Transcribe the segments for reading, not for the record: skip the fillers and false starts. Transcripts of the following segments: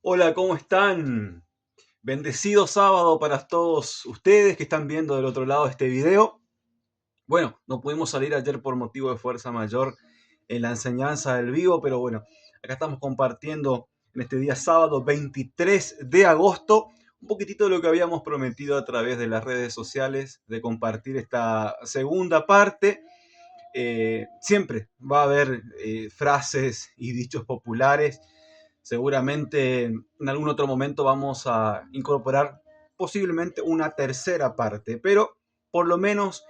Hola, ¿cómo están? Bendecido sábado para todos ustedes que están viendo del otro lado este video. Bueno, no pudimos salir ayer por motivo de fuerza mayor en la enseñanza del vivo, pero bueno, acá estamos compartiendo en este día sábado 23 de agosto un poquitito de lo que habíamos prometido a través de las redes sociales, de compartir esta segunda parte. Siempre va a haber frases y dichos populares. Seguramente en algún otro momento vamos a incorporar posiblemente una tercera parte, pero por lo menos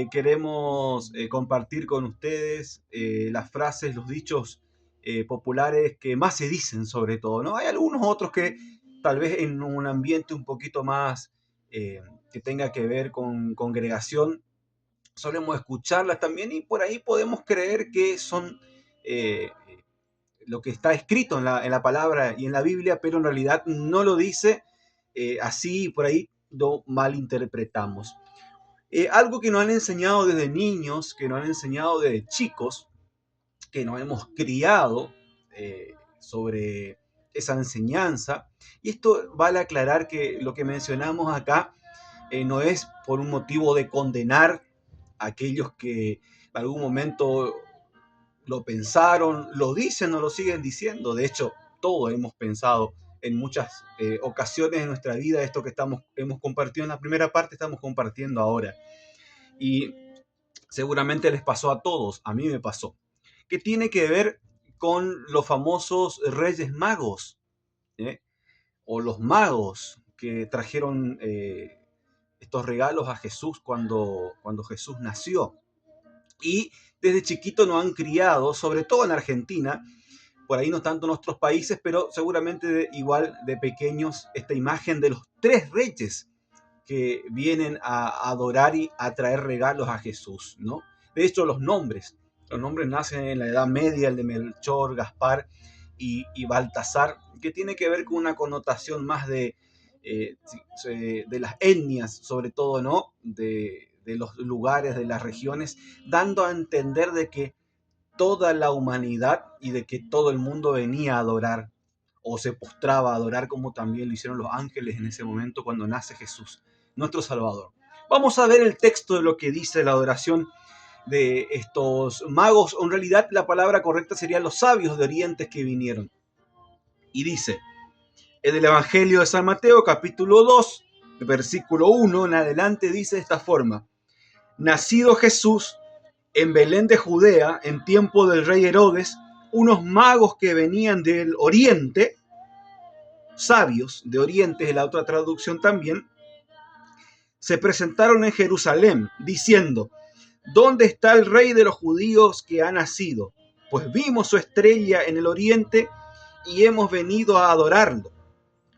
queremos compartir con ustedes las frases, los dichos populares que más se dicen sobre todo, ¿no? Hay algunos otros que tal vez en un ambiente un poquito más que tenga que ver con congregación solemos escucharlas también y por ahí podemos creer que son eh, lo que está escrito en la palabra y en la Biblia, pero en realidad no lo dice así, por ahí lo malinterpretamos. Algo que nos han enseñado desde niños, que nos han enseñado desde chicos, que nos hemos criado sobre esa enseñanza. Y esto vale aclarar que lo que mencionamos acá no es por un motivo de condenar a aquellos que en algún momento lo pensaron, lo dicen o lo siguen diciendo. De hecho, todos hemos pensado en muchas ocasiones en nuestra vida esto que hemos compartido en la primera parte, estamos compartiendo ahora. Y seguramente les pasó a todos, a mí me pasó. Que tiene que ver con los famosos Reyes Magos, ¿eh? O los magos que trajeron estos regalos a Jesús cuando Jesús nació. Y desde chiquito nos han criado, sobre todo en Argentina, por ahí no tanto en otros países, pero seguramente igual de pequeños, esta imagen de los tres reyes que vienen a adorar y a traer regalos a Jesús, ¿no? De hecho, los nombres nacen en la Edad Media, el de Melchor, Gaspar y Baltasar, que tiene que ver con una connotación más de las etnias, sobre todo, ¿no? De los lugares, de las regiones, dando a entender de que toda la humanidad y de que todo el mundo venía a adorar o se postraba a adorar como también lo hicieron los ángeles en ese momento cuando nace Jesús, nuestro Salvador. Vamos a ver el texto de lo que dice la adoración de estos magos, o en realidad la palabra correcta sería los sabios de Oriente que vinieron. Y dice, en el Evangelio de San Mateo, capítulo 2, versículo 1 en adelante, dice de esta forma: nacido Jesús en Belén de Judea, en tiempo del rey Herodes, unos magos que venían del oriente, sabios de oriente es la otra traducción también, se presentaron en Jerusalén diciendo: ¿dónde está el rey de los judíos que ha nacido? Pues vimos su estrella en el oriente y hemos venido a adorarlo.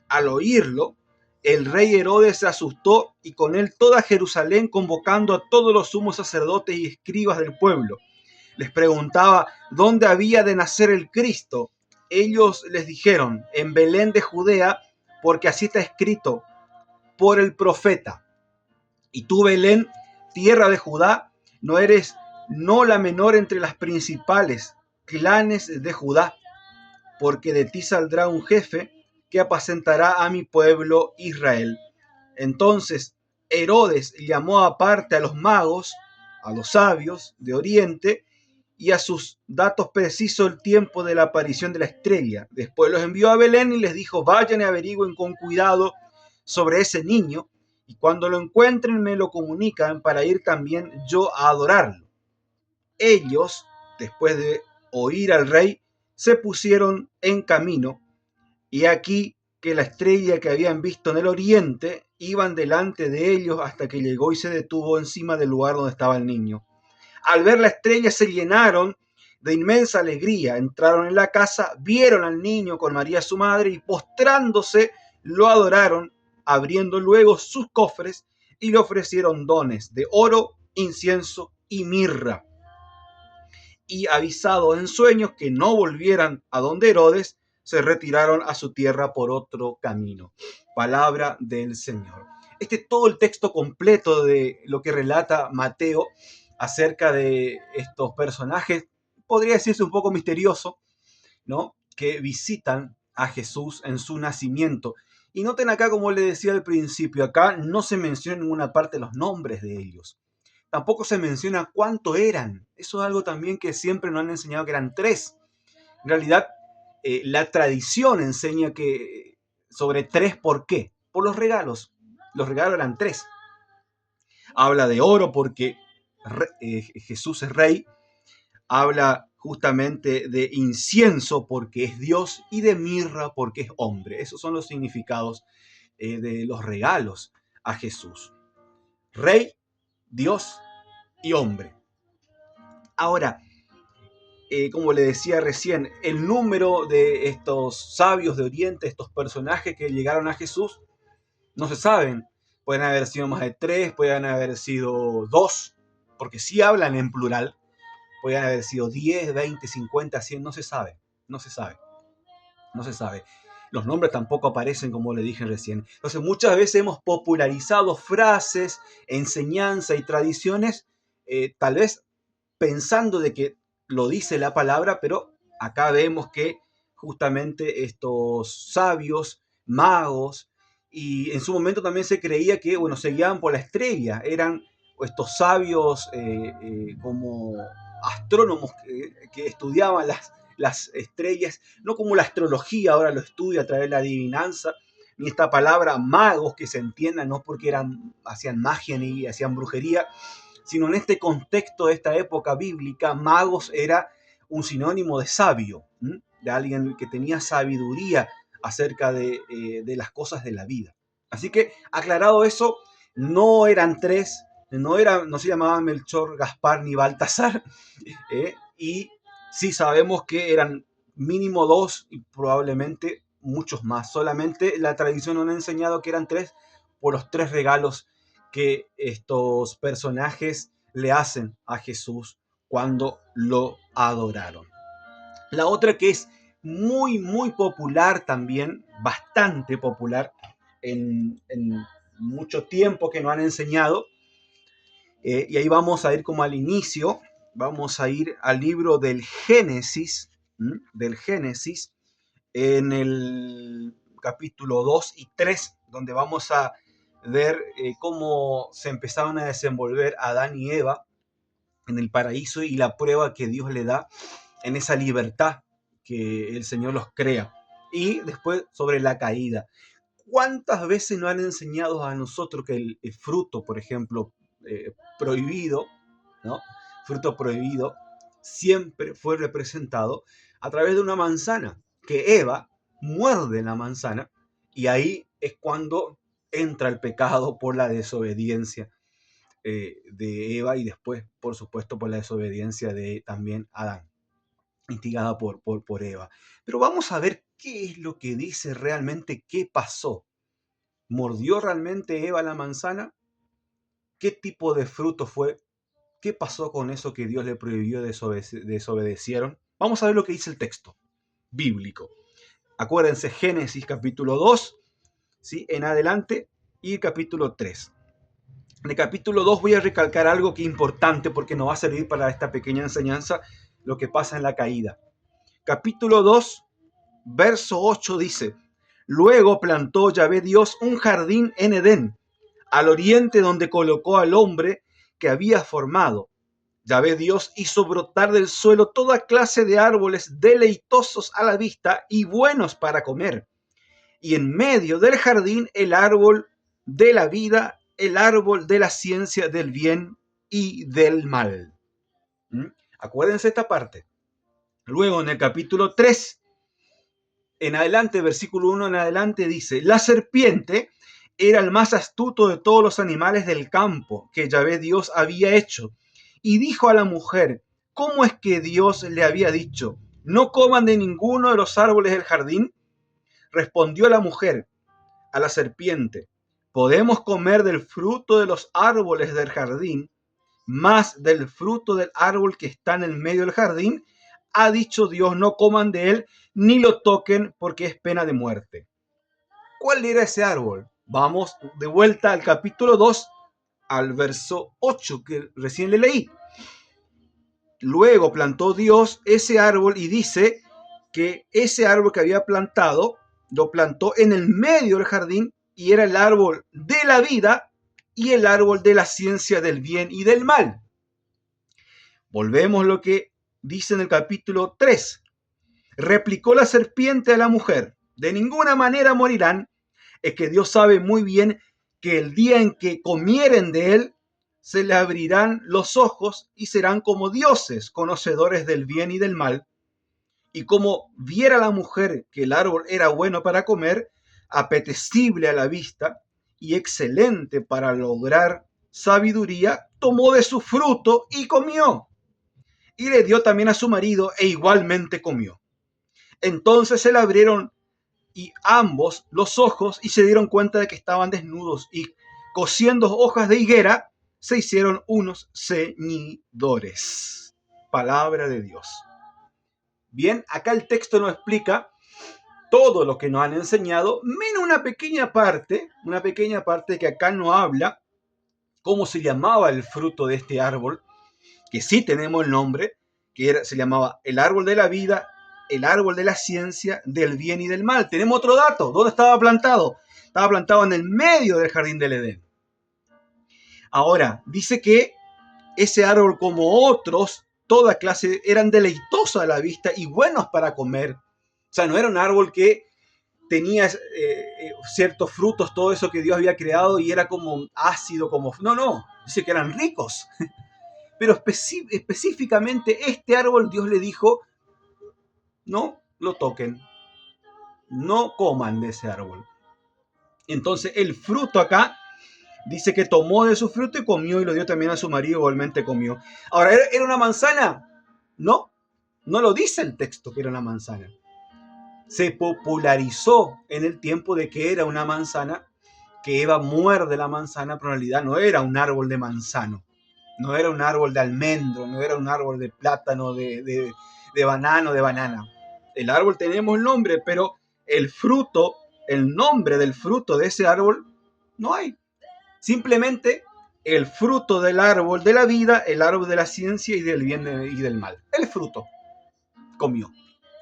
Al oírlo, el rey Herodes se asustó y con él toda Jerusalén, convocando a todos los sumos sacerdotes y escribas del pueblo. Les preguntaba dónde había de nacer el Cristo. Ellos les dijeron: en Belén de Judea, porque así está escrito por el profeta. Y tú, Belén, tierra de Judá, no eres no la menor entre las principales clanes de Judá, porque de ti saldrá un jefe que apacentará a mi pueblo Israel. Entonces Herodes llamó aparte a los magos, a los sabios de Oriente, y a sus datos precisos el tiempo de la aparición de la estrella. Después los envió a Belén y les dijo: vayan y averigüen con cuidado sobre ese niño, y cuando lo encuentren me lo comunican para ir también yo a adorarlo. Ellos, después de oír al rey, se pusieron en camino, y aquí que la estrella que habían visto en el oriente iban delante de ellos hasta que llegó y se detuvo encima del lugar donde estaba el niño. Al ver la estrella se llenaron de inmensa alegría, entraron en la casa, vieron al niño con María su madre y postrándose lo adoraron, abriendo luego sus cofres y le ofrecieron dones de oro, incienso y mirra. Y avisados en sueños que no volvieran a donde Herodes, se retiraron a su tierra por otro camino. Palabra del Señor. Este es todo el texto completo de lo que relata Mateo acerca de estos personajes, podría decirse un poco misterioso, ¿no? Que visitan a Jesús en su nacimiento. Y noten acá, como les decía al principio, acá no se menciona en ninguna parte los nombres de ellos. Tampoco se menciona cuánto eran. Eso es algo también que siempre nos han enseñado, que eran 3. En realidad, la tradición enseña que sobre 3, ¿por qué? Por los regalos. Los regalos eran 3. Habla de oro porque Jesús es rey. Habla justamente de incienso porque es Dios y de mirra porque es hombre. Esos son los significados de los regalos a Jesús. Rey, Dios y hombre. Ahora, como le decía recién, el número de estos sabios de Oriente, estos personajes que llegaron a Jesús, no se saben. Pueden haber sido más de 3, pueden haber sido 2, porque sí hablan en plural. Pueden haber sido 10, 20, 50, 100, no se sabe. No se sabe. No se sabe. Los nombres tampoco aparecen, como le dije recién. Entonces, muchas veces hemos popularizado frases, enseñanza y tradiciones, tal vez pensando de que lo dice la palabra, pero acá vemos que justamente estos sabios, magos, y en su momento también se creía que, bueno, se guiaban por la estrella, eran estos sabios como astrónomos que estudiaban las estrellas, no como la astrología ahora lo estudia a través de la adivinanza, ni esta palabra magos que se entienda, no porque hacían magia ni hacían brujería, sino en este contexto de esta época bíblica, magos era un sinónimo de sabio, de alguien que tenía sabiduría acerca de las cosas de la vida. Así que, aclarado eso, no eran 3, no se llamaban Melchor, Gaspar ni Baltasar, y sí sabemos que eran mínimo 2 y probablemente muchos más. Solamente la tradición nos ha enseñado que eran 3 por los 3 regalos que estos personajes le hacen a Jesús cuando lo adoraron. La otra que es muy, muy popular también, bastante popular en mucho tiempo que nos han enseñado, y ahí vamos a ir como al inicio, vamos a ir al libro del Génesis, en el capítulo 2 y 3, donde vamos a ver cómo se empezaron a desenvolver Adán y Eva en el paraíso y la prueba que Dios le da en esa libertad que el Señor los crea. Y después sobre la caída. ¿Cuántas veces nos han enseñado a nosotros que el fruto, por ejemplo, prohibido, ¿no? Fruto prohibido, siempre fue representado a través de una manzana, que Eva muerde la manzana y ahí es cuando entra el pecado por la desobediencia de Eva y después, por supuesto, por la desobediencia de también Adán, instigada por Eva. Pero vamos a ver qué es lo que dice realmente, qué pasó. ¿Mordió realmente Eva la manzana? ¿Qué tipo de fruto fue? ¿Qué pasó con eso que Dios le prohibió desobedecieron? Vamos a ver lo que dice el texto bíblico. Acuérdense, Génesis capítulo 2, ¿sí? En adelante, y capítulo 3. En el capítulo 2 voy a recalcar algo que es importante porque nos va a servir para esta pequeña enseñanza, lo que pasa en la caída. Capítulo 2, verso 8 dice: Luego plantó Yahvé Dios un jardín en Edén, al oriente donde colocó al hombre que había formado. Yahvé Dios hizo brotar del suelo toda clase de árboles deleitosos a la vista y buenos para comer. Y en medio del jardín el árbol de la vida, el árbol de la ciencia del bien y del mal. Acuérdense esta parte. Luego en el capítulo 3, en adelante, versículo 1 en adelante dice: La serpiente era el más astuto de todos los animales del campo que Yahvé Dios había hecho. Y dijo a la mujer: ¿Cómo es que Dios le había dicho: no coman de ninguno de los árboles del jardín? Respondió la mujer a la serpiente: podemos comer del fruto de los árboles del jardín, mas del fruto del árbol que está en el medio del jardín, ha dicho Dios: no coman de él, ni lo toquen, porque es pena de muerte. ¿Cuál era ese árbol? Vamos de vuelta al capítulo 2, al verso 8 que recién le leí. Luego plantó Dios ese árbol y dice: que ese árbol que había plantado, lo plantó en el medio del jardín y era el árbol de la vida y el árbol de la ciencia del bien y del mal. Volvemos a lo que dice en el capítulo 3. Replicó la serpiente a la mujer: de ninguna manera morirán, es que Dios sabe muy bien que el día en que comieren de él, se les abrirán los ojos y serán como dioses, conocedores del bien y del mal. Y como viera la mujer que el árbol era bueno para comer, apetecible a la vista y excelente para lograr sabiduría, tomó de su fruto y comió. Y le dio también a su marido e igualmente comió. Entonces se le abrieron y ambos los ojos y se dieron cuenta de que estaban desnudos y cosiendo hojas de higuera se hicieron unos ceñidores. Palabra de Dios. Bien, acá el texto nos explica todo lo que nos han enseñado, menos una pequeña parte que acá no habla cómo se llamaba el fruto de este árbol, que sí tenemos el nombre, se llamaba el árbol de la vida, el árbol de la ciencia, del bien y del mal. Tenemos otro dato. ¿Dónde estaba plantado? Estaba plantado en el medio del jardín del Edén. Ahora, dice que ese árbol, como otros, toda clase, eran deleitosos a la vista y buenos para comer. O sea, no era un árbol que tenía ciertos frutos, todo eso que Dios había creado y era como ácido, como... No, dice que eran ricos. Pero específicamente este árbol Dios le dijo: no lo toquen, no coman de ese árbol. Entonces el fruto acá dice que tomó de su fruto y comió y lo dio también a su marido, igualmente comió. Ahora, ¿era una manzana? No lo dice el texto que era una manzana. Se popularizó en el tiempo de que era una manzana, que Eva muerde la manzana, pero en realidad no era un árbol de manzano, no era un árbol de almendro, no era un árbol de plátano, de banano, de banana. El árbol tenemos el nombre, pero el fruto, el nombre del fruto de ese árbol, no hay. Simplemente el fruto del árbol de la vida, el árbol de la ciencia y del bien y del mal. El fruto comió.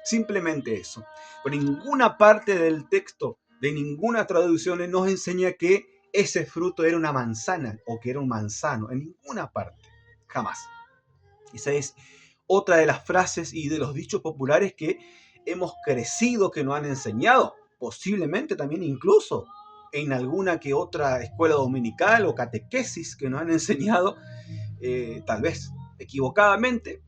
Simplemente eso. Por ninguna parte del texto, de ninguna traducción nos enseña que ese fruto era una manzana o que era un manzano. En ninguna parte. Jamás. Esa es otra de las frases y de los dichos populares que hemos crecido, que nos han enseñado. Posiblemente también incluso en alguna que otra escuela dominical o catequesis que nos han enseñado, tal vez equivocadamente,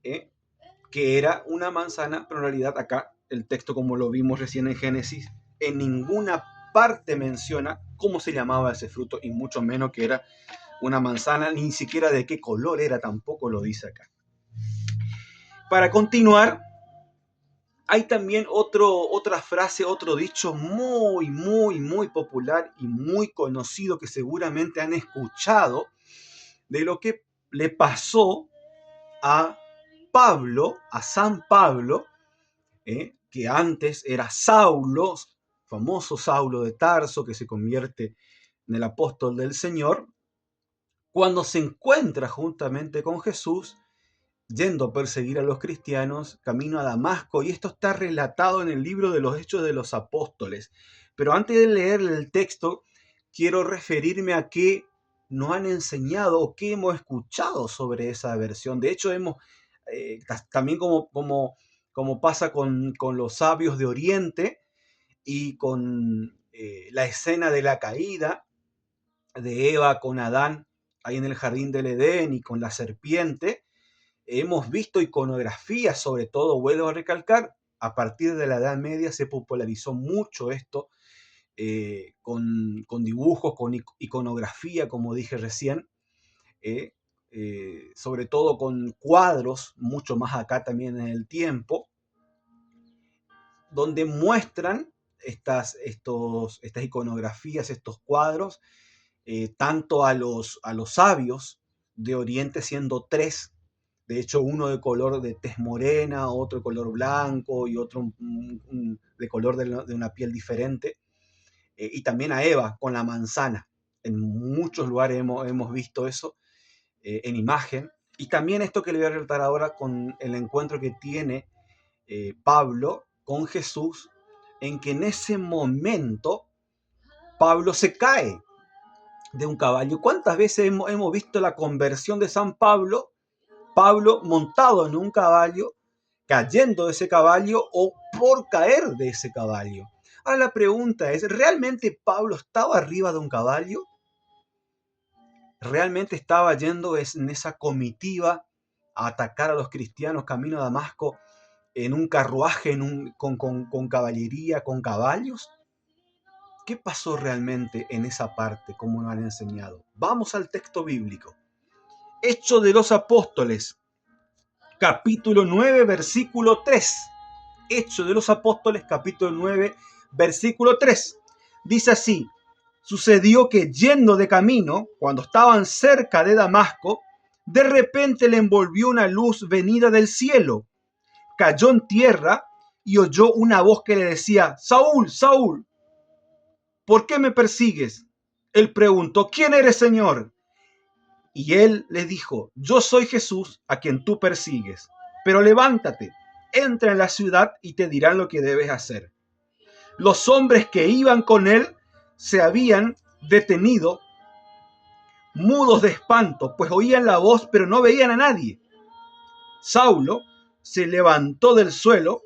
que era una manzana, pero en realidad acá el texto, como lo vimos recién en Génesis, en ninguna parte menciona cómo se llamaba ese fruto y mucho menos que era una manzana, ni siquiera de qué color era, tampoco lo dice acá. Para continuar, hay también otra frase, otro dicho muy popular y muy conocido que seguramente han escuchado, de lo que le pasó a Pablo, a San Pablo, que antes era Saulo, famoso Saulo de Tarso, que se convierte en el apóstol del Señor, cuando se encuentra juntamente con Jesús, yendo a perseguir a los cristianos, camino a Damasco, y esto está relatado en el libro de los Hechos de los Apóstoles. Pero antes de leer el texto, quiero referirme a qué nos han enseñado o qué hemos escuchado sobre esa versión. De hecho, hemos, también como pasa con los sabios de Oriente y con la escena de la caída de Eva con Adán ahí en el jardín del Edén y con la serpiente, hemos visto iconografías, sobre todo, vuelvo a recalcar, a partir de la Edad Media se popularizó mucho esto, con dibujos, con iconografía, como dije recién, sobre todo con cuadros, mucho más acá también en el tiempo, donde muestran estas iconografías, estos cuadros, tanto a los sabios de Oriente, siendo tres. De hecho, uno de color de tez morena, otro de color blanco y otro de color de una piel diferente. Y también a Eva con la manzana. En muchos lugares hemos visto eso en imagen. Y también esto que le voy a relatar ahora con el encuentro que tiene Pablo con Jesús, en que en ese momento Pablo se cae de un caballo. ¿Cuántas veces hemos visto la conversión de San Pablo? Pablo montado en un caballo, cayendo de ese caballo o por caer de ese caballo. Ahora la pregunta es, ¿realmente Pablo estaba arriba de un caballo? ¿Realmente estaba yendo en esa comitiva a atacar a los cristianos camino a Damasco en un carruaje, con caballería, con caballos? ¿Qué pasó realmente en esa parte, como nos han enseñado? Vamos al texto bíblico. Hechos de los Apóstoles, capítulo 9, versículo 3. Hechos de los Apóstoles, capítulo 9, versículo 3. Dice así: sucedió que yendo de camino, cuando estaban cerca de Damasco, de repente le envolvió una luz venida del cielo. Cayó en tierra y oyó una voz que le decía: Saúl, Saúl, ¿por qué me persigues? Él preguntó: ¿quién eres, Señor? Y él le dijo: yo soy Jesús a quien tú persigues. Pero levántate, entra en la ciudad y te dirán lo que debes hacer. Los hombres que iban con él se habían detenido, mudos de espanto, pues oían la voz, pero no veían a nadie. Saulo se levantó del suelo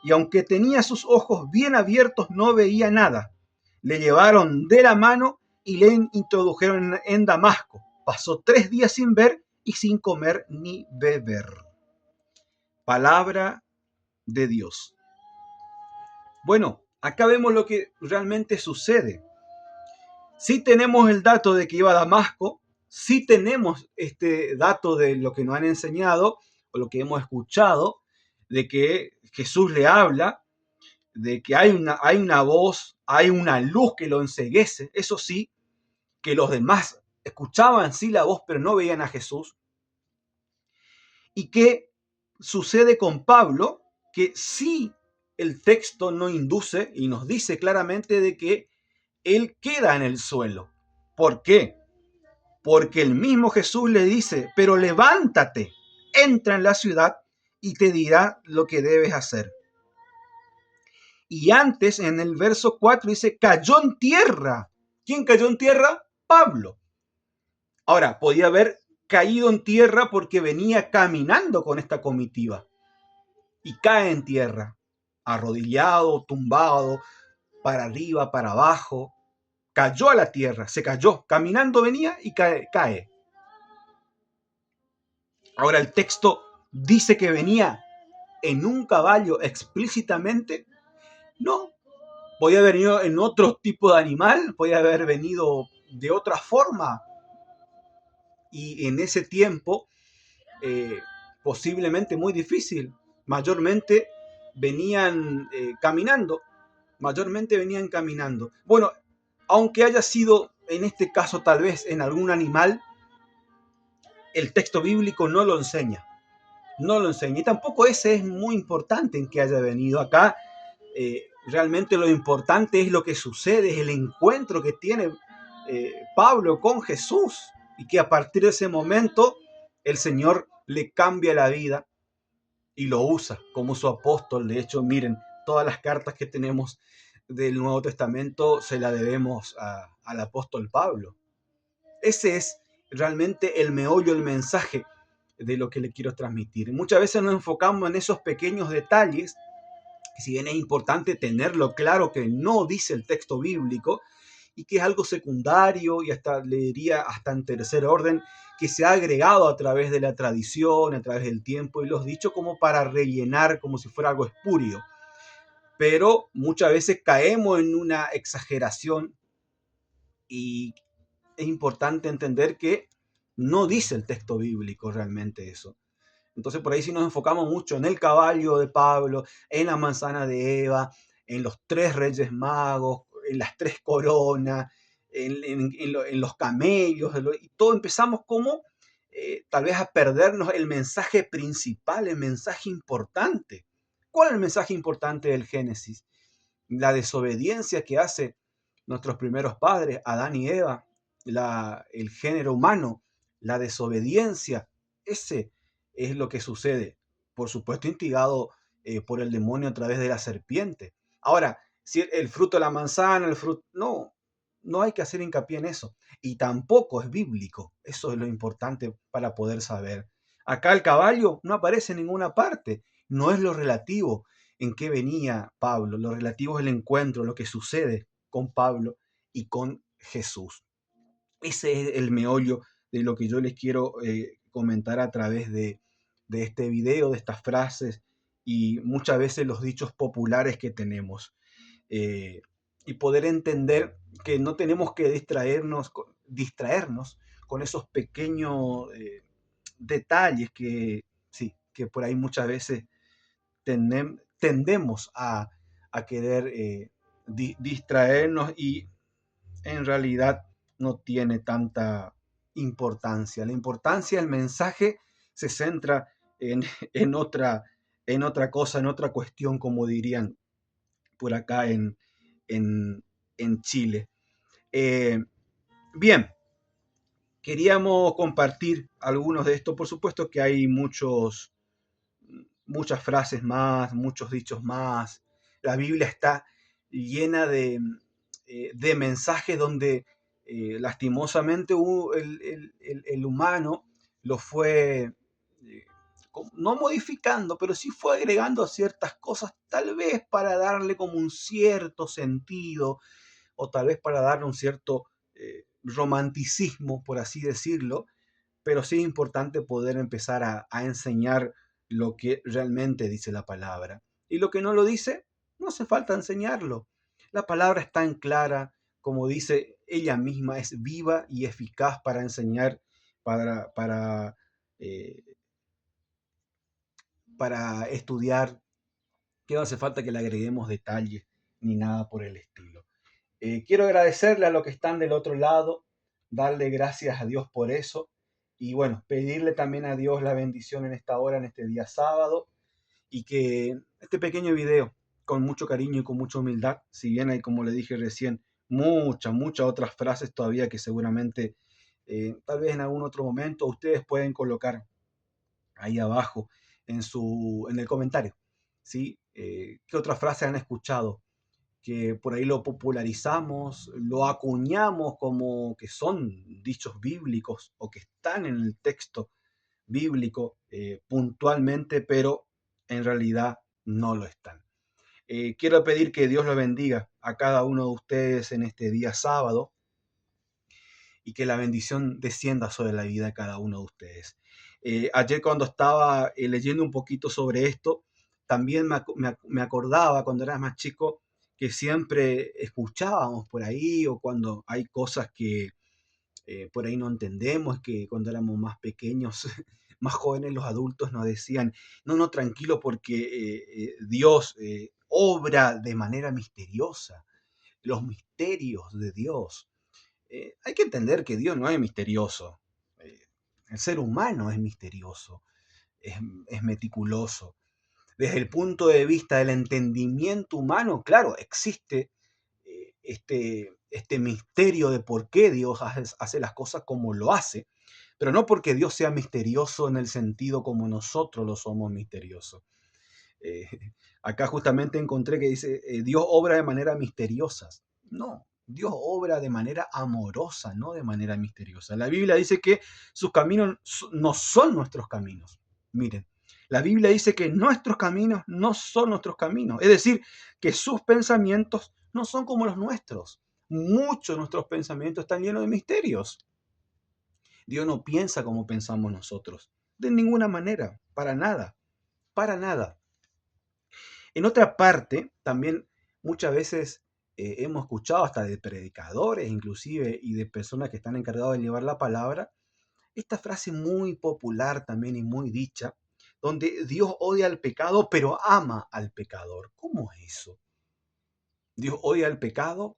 y aunque tenía sus ojos bien abiertos, no veía nada. Le llevaron de la mano y le introdujeron en Damasco. Pasó 3 días sin ver y sin comer ni beber. Palabra de Dios. Bueno, acá vemos lo que realmente sucede. Sí tenemos el dato de que iba a Damasco, sí tenemos este dato de lo que nos han enseñado o lo que hemos escuchado, de que Jesús le habla, de que hay una voz, hay una luz que lo enceguece. Eso sí, que los demás escuchaban sí la voz, pero no veían a Jesús. ¿Y qué sucede con Pablo? Que sí el texto nos induce y nos dice claramente de que él queda en el suelo. ¿Por qué? Porque el mismo Jesús le dice: pero levántate, entra en la ciudad y te dirá lo que debes hacer. Y antes, en el verso 4, dice: cayó en tierra. ¿Quién cayó en tierra? Pablo. Ahora, podía haber caído en tierra porque venía caminando con esta comitiva. Y cae en tierra, arrodillado, tumbado, para arriba, para abajo. Cayó a la tierra, se cayó. Caminando venía y cae. Ahora el texto dice que venía en un caballo explícitamente. No, podía haber venido en otro tipo de animal, podía haber venido de otra forma. Y en ese tiempo, posiblemente muy difícil, mayormente venían caminando. Bueno, aunque haya sido en este caso tal vez en algún animal, el texto bíblico no lo enseña. No lo enseña. Y tampoco ese es muy importante en que haya venido acá. Realmente lo importante es lo que sucede, es el encuentro que tiene Pablo con Jesús. Y que a partir de ese momento el Señor le cambia la vida y lo usa como su apóstol. De hecho, miren, todas las cartas que tenemos del Nuevo Testamento se las debemos al apóstol Pablo. Ese es realmente el meollo, el mensaje de lo que le quiero transmitir. Muchas veces nos enfocamos en esos pequeños detalles, que si bien es importante tenerlo claro que no dice el texto bíblico y que es algo secundario y hasta le diría hasta en tercer orden, que se ha agregado a través de la tradición, a través del tiempo y los dichos como para rellenar, como si fuera algo espurio. Pero muchas veces caemos en una exageración y es importante entender que no dice el texto bíblico realmente eso. Entonces por ahí sí nos enfocamos mucho en el caballo de Pablo, en la manzana de Eva, en los 3 reyes magos, en las 3 coronas, en los camellos, y todo empezamos como tal vez a perdernos el mensaje principal, el mensaje importante. ¿Cuál es el mensaje importante del Génesis? La desobediencia que hace nuestros primeros padres, Adán y Eva, el género humano, la desobediencia. Ese es lo que sucede, por supuesto instigado por el demonio a través de la serpiente. Ahora, si el fruto de la manzana, el fruto... No, no hay que hacer hincapié en eso. Y tampoco es bíblico. Eso es lo importante para poder saber. Acá el caballo no aparece en ninguna parte. No es lo relativo en qué venía Pablo. Lo relativo es el encuentro, lo que sucede con Pablo y con Jesús. Ese es el meollo de lo que yo les quiero comentar a través de este video, de estas frases y muchas veces los dichos populares que tenemos. Y poder entender que no tenemos que distraernos con esos pequeños detalles que, sí, que por ahí muchas veces tendemos a querer distraernos y en realidad no tiene tanta importancia. La importancia del mensaje se centra en, en, otra, en otra cosa, en otra cuestión, como dirían por acá en Chile. Bien, queríamos compartir algunos de estos. Por supuesto que hay muchas frases más, muchos dichos más. La Biblia está llena de mensajes donde lastimosamente el humano lo fue, no modificando, pero sí fue agregando ciertas cosas, tal vez para darle como un cierto sentido, o tal vez para darle un cierto romanticismo, por así decirlo, pero sí es importante poder empezar a enseñar lo que realmente dice la palabra. Y lo que no lo dice, no hace falta enseñarlo. La palabra es tan clara, como dice ella misma, es viva y eficaz para enseñar, para, eh, para estudiar, que no hace falta que le agreguemos detalles ni nada por el estilo. Quiero agradecerle a los que están del otro lado, darle gracias a Dios por eso y bueno, pedirle también a Dios la bendición en esta hora, en este día sábado y que este pequeño video, con mucho cariño y con mucha humildad, si bien hay, como le dije recién, muchas otras frases todavía que seguramente tal vez en algún otro momento ustedes pueden colocar ahí abajo en el comentario, ¿sí? ¿Qué otras frases han escuchado? Que por ahí lo popularizamos, lo acuñamos como que son dichos bíblicos o que están en el texto bíblico puntualmente, pero en realidad no lo están. Quiero pedir que Dios lo bendiga a cada uno de ustedes en este día sábado y que la bendición descienda sobre la vida de cada uno de ustedes. Ayer cuando estaba leyendo un poquito sobre esto, también me acordaba cuando era más chico que siempre escuchábamos por ahí o cuando hay cosas que por ahí no entendemos, que cuando éramos más pequeños, más jóvenes, los adultos nos decían, no, no, tranquilo porque Dios obra de manera misteriosa, los misterios de Dios. Hay que entender que Dios no es misterioso. Eh, el ser humano es misterioso, es, es meticuloso. Desde el punto de vista del entendimiento humano, claro, existe este misterio de por qué Dios hace las cosas como lo hace, pero no porque Dios sea misterioso en el sentido como nosotros lo somos misteriosos. Eh, Acá justamente encontré que dice, Dios obra de manera misteriosa. No, Dios obra de manera amorosa, no de manera misteriosa. La Biblia dice que sus caminos no son nuestros caminos. Miren, la Biblia dice que nuestros caminos no son nuestros caminos. Es decir, que sus pensamientos no son como los nuestros. Muchos de nuestros pensamientos están llenos de misterios. Dios no piensa como pensamos nosotros. De ninguna manera, para nada, para nada. En otra parte, también muchas veces hemos escuchado hasta de predicadores inclusive y de personas que están encargados de llevar la palabra, esta frase muy popular también y muy dicha, donde Dios odia al pecado pero ama al pecador. ¿Cómo es eso? Dios odia al pecado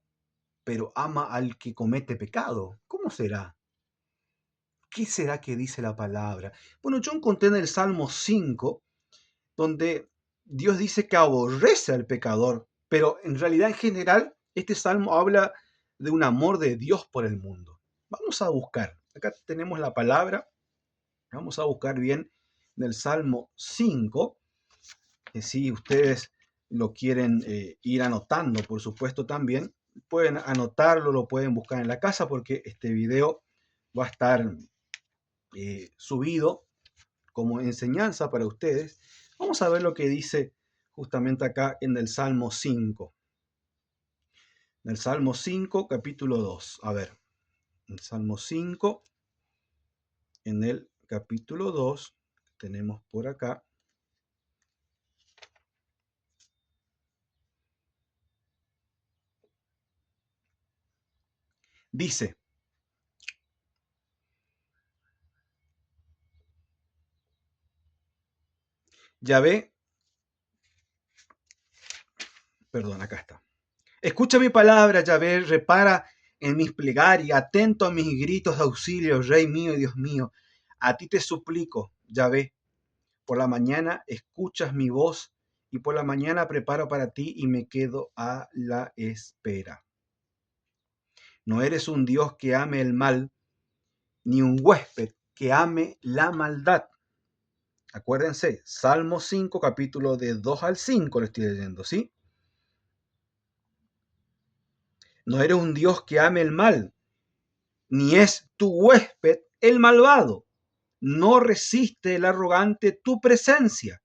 pero ama al que comete pecado. ¿Cómo será? ¿Qué será que dice la palabra? Bueno, yo encontré en el Salmo 5 donde Dios dice que aborrece al pecador, pero en realidad en general este salmo habla de un amor de Dios por el mundo. Vamos a buscar, acá tenemos la palabra, vamos a buscar bien en el Salmo 5 Si ustedes lo quieren ir anotando, por supuesto también, pueden anotarlo, lo pueden buscar en la casa porque este video va a estar subido como enseñanza para ustedes. Vamos a ver lo que dice justamente acá en el Salmo 5. En el Salmo 5, capítulo 2. A ver, el Salmo 5, en el capítulo 2, tenemos por acá. Dice, Yahvé, perdón, acá está. Escucha mi palabra, Yahvé, repara en mis plegarias, atento a mis gritos de auxilio, Rey mío y Dios mío. A ti te suplico, Yahvé, por la mañana escuchas mi voz y por la mañana preparo para ti y me quedo a la espera. No eres un Dios que ame el mal, ni un huésped que ame la maldad. Acuérdense, Salmo 5, capítulo de 2 al 5 lo estoy leyendo, ¿sí? No eres un Dios que ame el mal, ni es tu huésped el malvado. No resiste el arrogante tu presencia.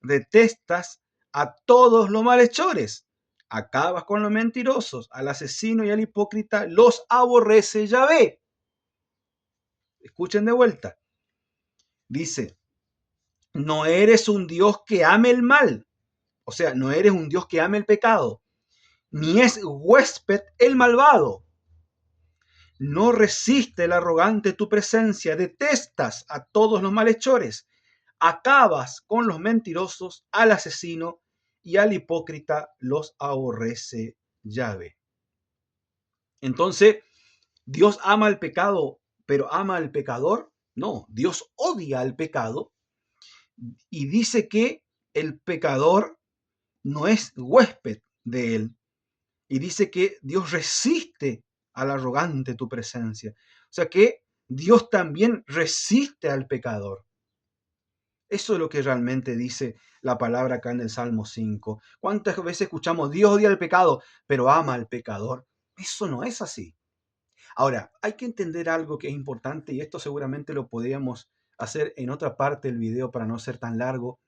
Detestas a todos los malhechores. Acabas con los mentirosos, al asesino y al hipócrita los aborrece Yahvé. Escuchen de vuelta. Dice, no eres un Dios que ame el mal. O sea, no eres un Dios que ame el pecado. Ni es huésped el malvado. No resiste el arrogante tu presencia, detestas a todos los malhechores, acabas con los mentirosos, al asesino y al hipócrita los aborrece Yahvé. Entonces, ¿Dios ama el pecado, pero ama al pecador? No, Dios odia al pecado y dice que el pecador no es huésped de él. Y dice que Dios resiste al arrogante tu presencia. O sea que Dios también resiste al pecador. Eso es lo que realmente dice la palabra acá en el Salmo 5. ¿Cuántas veces escuchamos Dios odia el pecado, pero ama al pecador? Eso no es así. Ahora, hay que entender algo que es importante y esto seguramente lo podríamos hacer en otra parte del video para no ser tan largo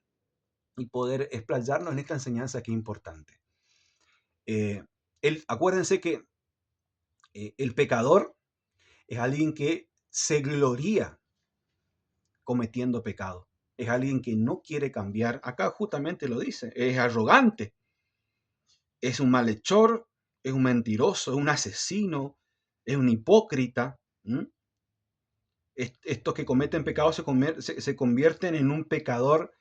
y poder explayarnos en esta enseñanza que es importante. Acuérdense que el pecador es alguien que se gloría cometiendo pecado. Es alguien que no quiere cambiar. Acá justamente lo dice. Es arrogante. Es un malhechor. Es un mentiroso. Es un asesino. Es un hipócrita. Estos que cometen pecado se convierten en un pecador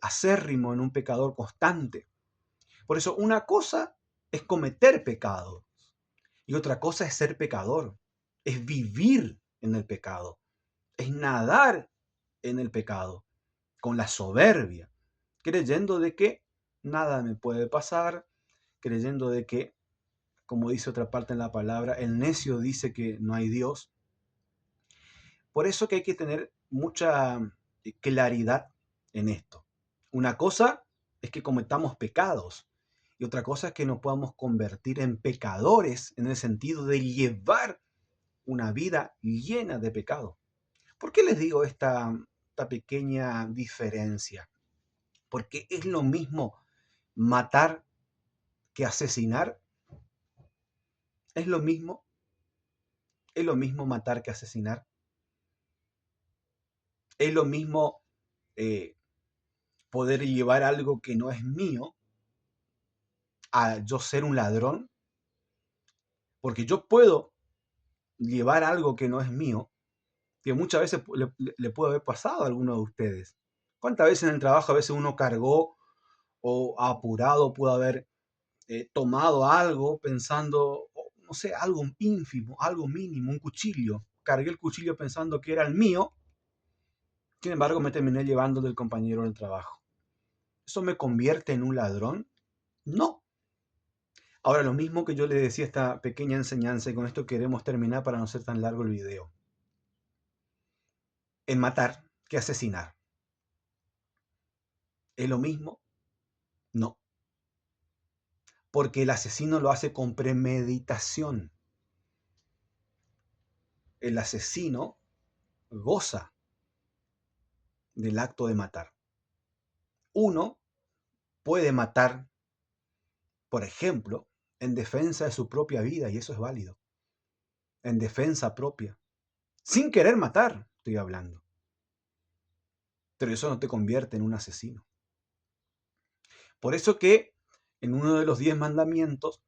acérrimo, en un pecador constante. Por eso una cosa es cometer pecado y otra cosa es ser pecador. Es vivir en el pecado. Es nadar en el pecado, con la soberbia, creyendo de que nada me puede pasar, creyendo de que, como dice otra parte en la palabra, el necio dice que no hay Dios. Por eso que hay que tener mucha claridad en esto. Una cosa es que cometamos pecados y otra cosa es que nos podamos convertir en pecadores en el sentido de llevar una vida llena de pecado. ¿Por qué les digo esta pequeña diferencia? Porque es lo mismo matar que asesinar. Es lo mismo. Es lo mismo matar que asesinar. Es lo mismo eh, poder llevar algo que no es mío a yo ser un ladrón. Porque yo puedo llevar algo que no es mío, que muchas veces le puede haber pasado a alguno de ustedes. ¿Cuántas veces en el trabajo a veces uno cargó o apurado pudo haber tomado algo pensando, no sé, algo ínfimo, algo mínimo, un cuchillo? Cargué el cuchillo pensando que era el mío, sin embargo me terminé llevando del compañero del trabajo. ¿Eso me convierte en un ladrón? No. Ahora, lo mismo que yo le decía esta pequeña enseñanza, y con esto queremos terminar para no ser tan largo el video. En matar que asesinar. Es lo mismo, No, porque el asesino lo hace con premeditación. El asesino goza del acto de matar. Uno puede matar, por ejemplo, en defensa de su propia vida, y eso es válido, en defensa propia, sin querer matar, estoy hablando. Pero eso no te convierte en un asesino. Por eso que en uno de los 10 mandamientos,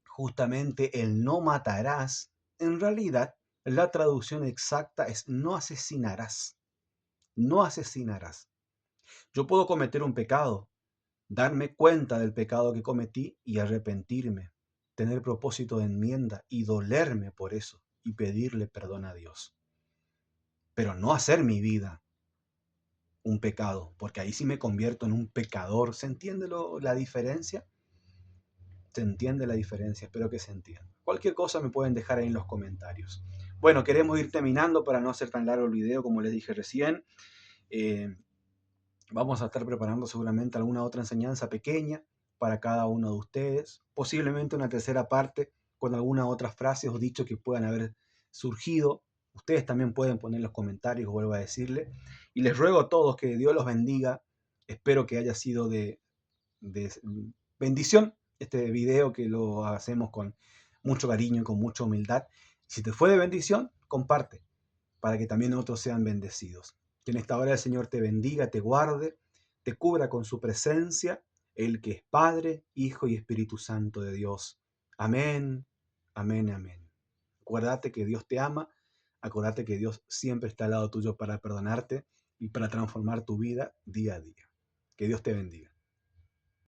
justamente el no matarás, en realidad la traducción exacta es no asesinarás. No asesinarás. Yo puedo cometer un pecado, darme cuenta del pecado que cometí y arrepentirme, tener propósito de enmienda y dolerme por eso y pedirle perdón a Dios. Pero no hacer mi vida un pecado, porque ahí sí me convierto en un pecador. ¿Se entiende la diferencia? ¿Se entiende la diferencia? Espero que se entienda. Cualquier cosa me pueden dejar ahí en los comentarios. Bueno, queremos ir terminando para no hacer tan largo el video como les dije recién. Vamos a estar preparando seguramente alguna otra enseñanza pequeña para cada uno de ustedes. Posiblemente una tercera parte con alguna otra frase o dicho que puedan haber surgido. Ustedes también pueden poner en los comentarios, vuelvo a decirle. Y les ruego a todos que Dios los bendiga. Espero que haya sido de bendición este video, que lo hacemos con mucho cariño y con mucha humildad. Si te fue de bendición, comparte para que también otros sean bendecidos. Que en esta hora el Señor te bendiga, te guarde, te cubra con su presencia, el que es Padre, Hijo y Espíritu Santo de Dios. Amén, amén, amén. Acuérdate que Dios te ama, acuérdate que Dios siempre está al lado tuyo para perdonarte y para transformar tu vida día a día. Que Dios te bendiga.